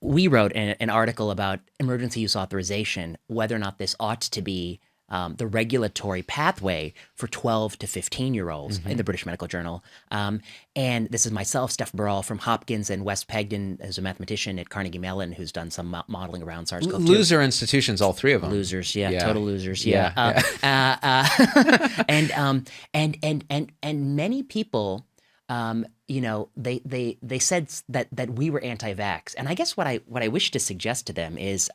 we wrote an article about emergency use authorization, whether or not this ought to be the regulatory pathway for 12 to 15-year-olds in the British Medical Journal. And this is myself, Steph Burrell from Hopkins, and Wes Pegden, who's a mathematician at Carnegie Mellon, who's done some modeling around SARS-CoV-2. Loser institutions, all three of them. Losers, total losers, and many people, they said that we were anti-vax, and I guess what I wish to suggest to them is,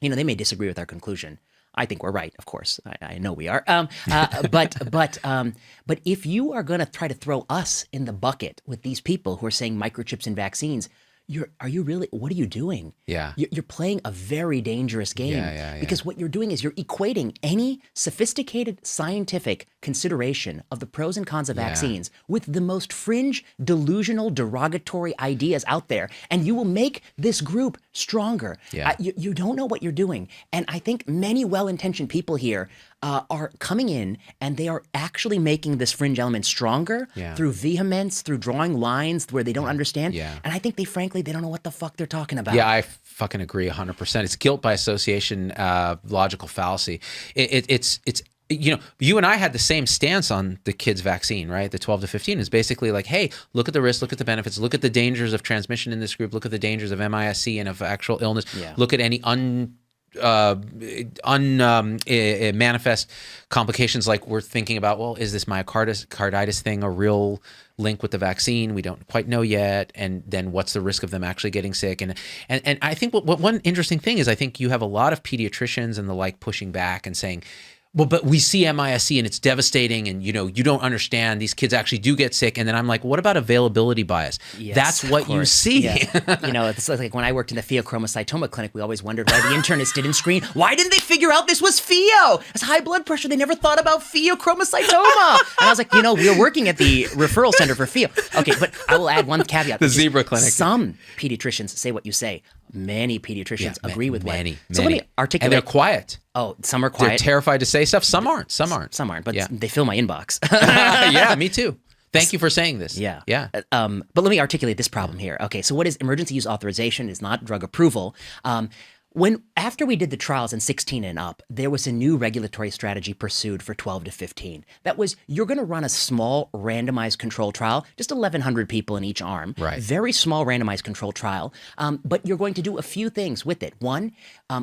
they may disagree with our conclusion. I think we're right, of course. I know we are. But if you are going to try to throw us in the bucket with these people who are saying microchips and vaccines, are you really? What are you doing? Yeah, you're playing a very dangerous game. Because what you're doing is you're equating any sophisticated scientific consideration of the pros and cons of vaccines with the most fringe, delusional, derogatory ideas out there, and you will make this group stronger. You don't know what you're doing, and I think many well-intentioned people here are coming in, and they are actually making this fringe element stronger through vehemence, through drawing lines where they don't understand. And I think they don't know what the fuck they're talking about. Yeah, I fucking agree 100%. It's guilt by association, logical fallacy. It's you and I had the same stance on the kids' vaccine, right? The 12 to 15 is basically like, hey, look at the risks, look at the benefits, look at the dangers of transmission in this group, look at the dangers of MISC and of actual illness, look at any manifest complications, like we're thinking about, well, is this myocarditis thing a real link with the vaccine? We don't quite know yet. And then what's the risk of them actually getting sick? And I think what one interesting thing is, I think you have a lot of pediatricians and the like pushing back and saying, well, but we see MISC and it's devastating, and you don't understand, these kids actually do get sick. And then I'm like, what about availability bias? Yes, that's what you see. It's like when I worked in the pheochromocytoma clinic, we always wondered why the internist didn't screen. Why didn't they figure out this was pheo? It's high blood pressure. They never thought about pheochromocytoma. And I was like, we're working at the referral center for pheo. Okay, but I will add one caveat. The zebra clinic. Some pediatricians say what you say. Many pediatricians agree with many. So let me articulate. And they're quiet. Oh, some are quiet. They're terrified to say stuff. Some aren't. But they fill my inbox. Yeah, me too. Thank you for saying this. Yeah. But let me articulate this problem here. Okay, so what is emergency use authorization? Is not drug approval. After we did the trials in 16 and up, there was a new regulatory strategy pursued for 12 to 15. That was, you're going to run a small randomized control trial, just 1,100 people in each arm. Right. Very small randomized control trial. But you're going to do a few things with it. One,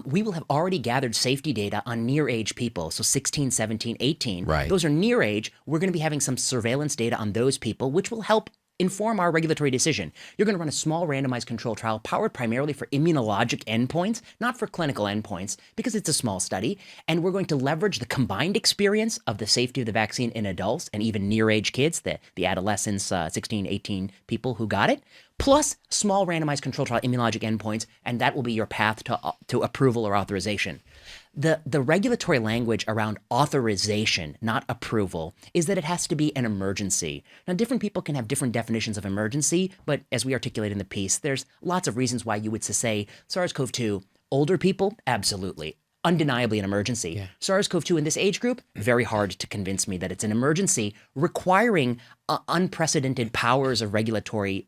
we will have already gathered safety data on near age people. So 16, 17, 18. Right. Those are near age. We're going to be having some surveillance data on those people, which will help inform our regulatory decision. You're going to run a small randomized control trial powered primarily for immunologic endpoints, not for clinical endpoints, because it's a small study. And we're going to leverage the combined experience of the safety of the vaccine in adults and even near-age kids, the adolescents, 16, 18 people who got it, plus small randomized control trial immunologic endpoints, and that will be your path to approval or authorization. The regulatory language around authorization, not approval, is that it has to be an emergency. Now, different people can have different definitions of emergency, but as we articulate in the piece, there's lots of reasons why you would say SARS-CoV-2, older people, absolutely. Undeniably an emergency. Yeah. SARS-CoV-2 in this age group, very hard to convince me that it's an emergency requiring unprecedented powers of regulation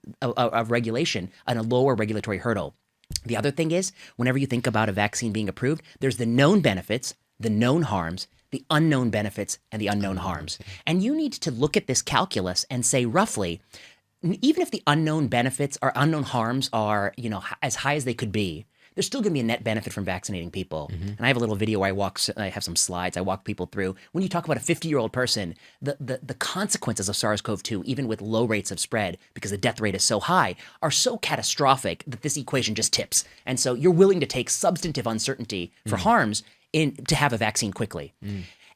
and a lower regulatory hurdle. The other thing is, whenever you think about a vaccine being approved, there's the known benefits, the known harms, the unknown benefits, and the unknown harms. And you need to look at this calculus and say roughly, even if the unknown benefits or unknown harms are, as high as they could be, there's still going to be a net benefit from vaccinating people. And I have a little video where I have some slides. I walk people through. When you talk about a 50-year-old person, the consequences of SARS-CoV-2, even with low rates of spread, because the death rate is so high, are so catastrophic that this equation just tips. And so you're willing to take substantive uncertainty for harms to have a vaccine quickly.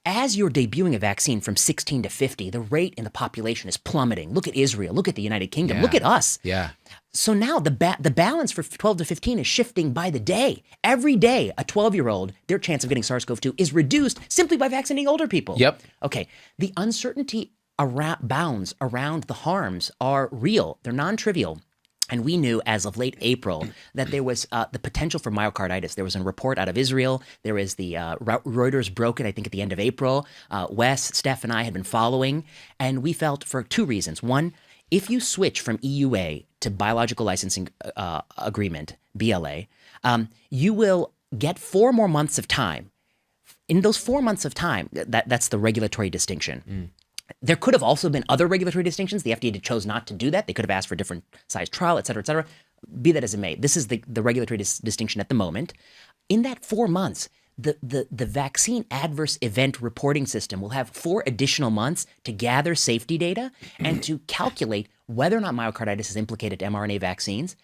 As you're debuting a vaccine from 16 to 50, the rate in the population is plummeting. Look at Israel. Look at the United Kingdom. Look at us. Yeah. So now the balance for 12 to 15 is shifting by the day. Every day, a 12-year-old, their chance of getting SARS-CoV-2 is reduced simply by vaccinating older people. Yep. Okay. The uncertainty bounds around the harms are real. They're non-trivial. And we knew as of late April that there was the potential for myocarditis. There was a report out of Israel. There is the Reuters broke it, I think, at the end of April. Wes, Steph, and I had been following. And we felt for two reasons. One, if you switch from EUA to Biological Licensing Agreement, BLA, you will get 4 more months of time. In those 4 months of time, that's the regulatory distinction. There could have also been other regulatory distinctions. The FDA chose not to do that. They could have asked for a different size trial, et cetera, et cetera. Be that as it may, this is the regulatory distinction at the moment. In that 4 months, the vaccine adverse event reporting system will have 4 additional months to gather safety data and to calculate whether or not myocarditis is implicated to mRNA vaccines,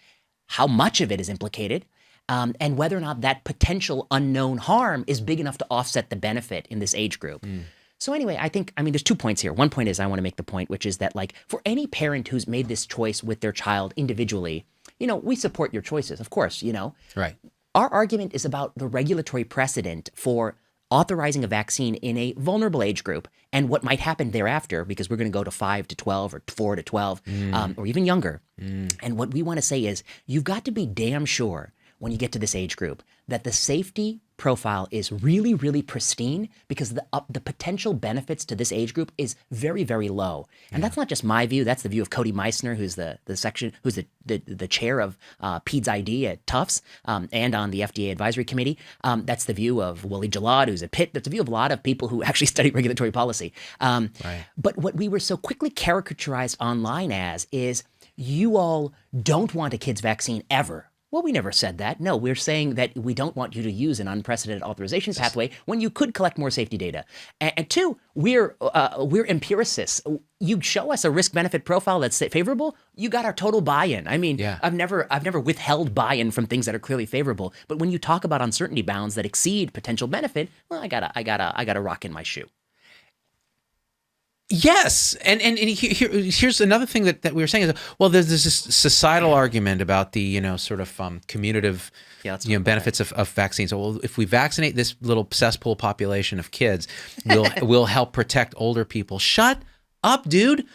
how much of it is implicated, and whether or not that potential unknown harm is big enough to offset the benefit in this age group. So anyway, I mean, there's 2 points here. One point is I want to make the point, which is that like for any parent who's made this choice with their child individually, we support your choices, of course, Right. Our argument is about the regulatory precedent for authorizing a vaccine in a vulnerable age group and what might happen thereafter, because we're going to go to 5 to 12 or 4 to 12 or even younger. And what we want to say is you've got to be damn sure when you get to this age group that the safety profile is really, really pristine, because the potential benefits to this age group is very, very low. And that's not just my view. That's the view of Cody Meissner, who's the chair of PEDS ID at Tufts and on the FDA advisory committee. That's the view of Willie Jalad, who's at Pitt. That's the view of a lot of people who actually study regulatory policy. Right. But what we were so quickly caricaturized online as is you all don't want a kid's vaccine ever. Well, we never said that. No, we're saying that we don't want you to use an unprecedented authorization pathway when you could collect more safety data. And 2, we're empiricists. You show us a risk-benefit profile that's favorable, you got our total buy-in. I mean, I've never withheld buy-in from things that are clearly favorable. But when you talk about uncertainty bounds that exceed potential benefit, well, I gotta rock in my shoe. Yes, and here's another thing that we were saying is, well, there's this societal argument about the sort of commutative benefits of vaccines. So, well, if we vaccinate this little cesspool population of kids, we'll help protect older people. Shut up, dude.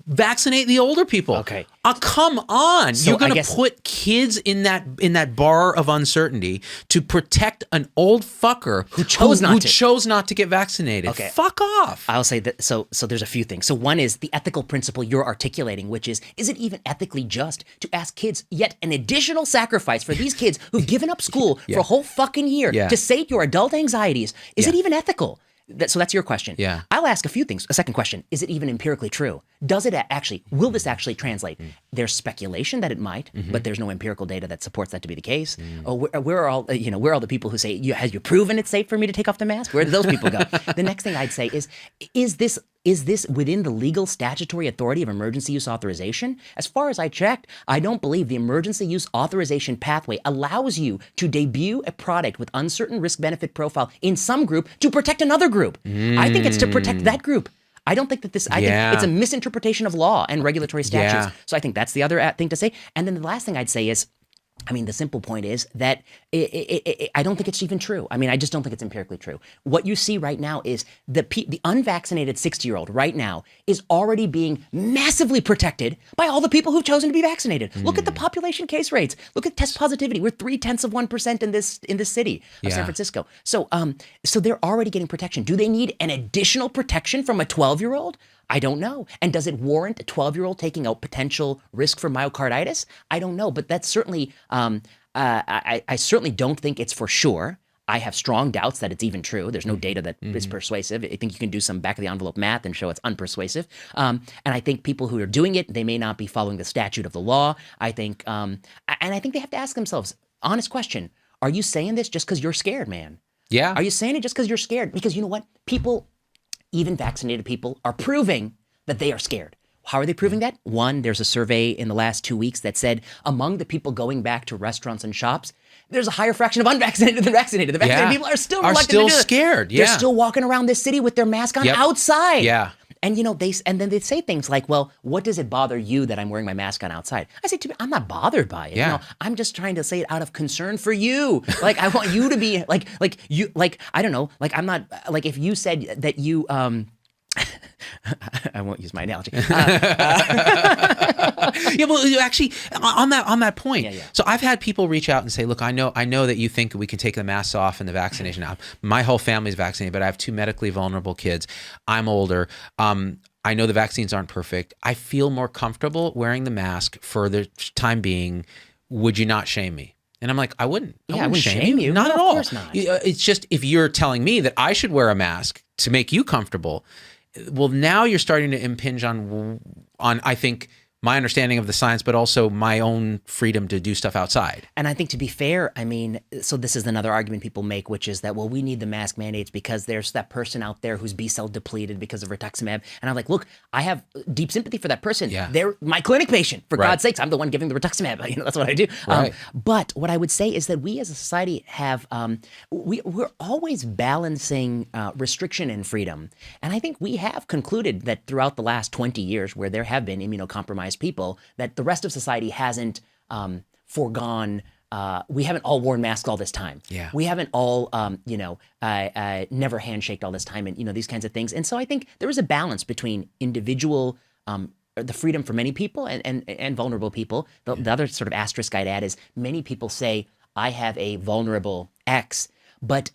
Vaccinate the older people. Okay. Come on. So you're going to put kids in that bar of uncertainty to protect an old fucker who chose not to get vaccinated. Okay. Fuck off. I'll say that. So there's a few things. So one is the ethical principle you're articulating, which is it even ethically just to ask kids yet an additional sacrifice for these kids who've given up school for a whole fucking year to sate your adult anxieties? Is it even ethical? So that's your question. Yeah. I'll ask a few things. A second question, is it even empirically true? Will this actually translate? There's speculation that it might, but there's no empirical data that supports that to be the case. Oh, where are all the people who say, has you proven it's safe for me to take off the mask? Where do those people go? The next thing I'd say is this within the legal statutory authority of emergency use authorization? As far as I checked, I don't believe the emergency use authorization pathway allows you to debut a product with uncertain risk-benefit profile in some group to protect another group. I think it's to protect that group. I don't think that I think it's a misinterpretation of law and regulatory statutes. Yeah. So I think that's the other thing to say. And then the last thing I'd say is, the simple point is that I don't think it's even true. I just don't think it's empirically true. What you see right now is the unvaccinated 60-year-old right now is already being massively protected by all the people who've chosen to be vaccinated. Look at the population case rates. Look at test positivity. We're 0.3% in this city of San Francisco. So they're already getting protection. Do they need an additional protection from a 12-year-old? I don't know. And does it warrant a 12-year-old taking out potential risk for myocarditis? I don't know. But that's certainly, I certainly don't think it's for sure. I have strong doubts that it's even true. There's no data that is persuasive. I think you can do some back-of-the-envelope math and show it's unpersuasive. And I think people who are doing it, they may not be following the statute of the law. I think, and I think they have to ask themselves, honest question, are you saying this just because you're scared, man? Yeah. Are you saying it just because you're scared? Because you know what? People, even vaccinated people, are proving that they are scared. How are they proving that? One, there's a survey in the last 2 weeks that said among the people going back to restaurants and shops, there's a higher fraction of unvaccinated than vaccinated. The vaccinated people are still reluctant to do it. Scared. They're still walking around this city with their mask on outside. Yeah. And then they say things like, well, what does it bother you that I'm wearing my mask on outside? I say to me, I'm not bothered by it. Yeah. I'm just trying to say it out of concern for you. Like, I want you to be I don't know, I'm not, if you said that you, I won't use my analogy. Well, actually, on that point. Yeah. So I've had people reach out and say, "Look, I know that you think we can take the masks off in the vaccination. My whole family's vaccinated, but I have 2 medically vulnerable kids. I'm older. I know the vaccines aren't perfect. I feel more comfortable wearing the mask for the time being. Would you not shame me? And I'm like, I wouldn't. Yeah, I wouldn't shame you. Not No, at of all. course not. It's just if you're telling me that I should wear a mask to make you comfortable, well, now you're starting to impinge on I think, my understanding of the science, but also my own freedom to do stuff outside. And I think, to be fair, I mean, so this is another argument people make, which is that, well, we need the mask mandates because there's that person out there who's B-cell depleted because of rituximab. And I'm like, look, I have deep sympathy for that person. Yeah. They're my clinic patient. For Right. God's sakes, I'm the one giving the rituximab. You know, that's what I do. Right. But what I would say is that we as a society have, we're always balancing restriction and freedom. And I think we have concluded that throughout the last 20 years, where there have been immunocompromised people, that the rest of society hasn't foregone. We haven't all worn masks all this time. Yeah. We haven't all, never handshaked all this time, and these kinds of things. And so I think there is a balance between individual, the freedom for many people and vulnerable people. The other sort of asterisk I'd add is many people say, I have a vulnerable X, but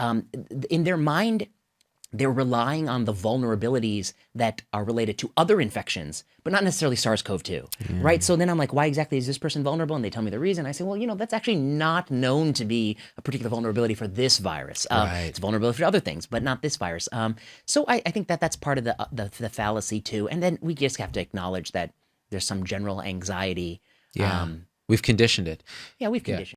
in their mind, they're relying on the vulnerabilities that are related to other infections, but not necessarily SARS-CoV-2, right? So then I'm like, why exactly is this person vulnerable? And they tell me the reason. I say, well, that's actually not known to be a particular vulnerability for this virus. Right. It's vulnerability for other things, but not this virus. So I think that's part of the fallacy too. And then we just have to acknowledge that there's some general anxiety. Yeah. We've conditioned it. Yeah, we've conditioned.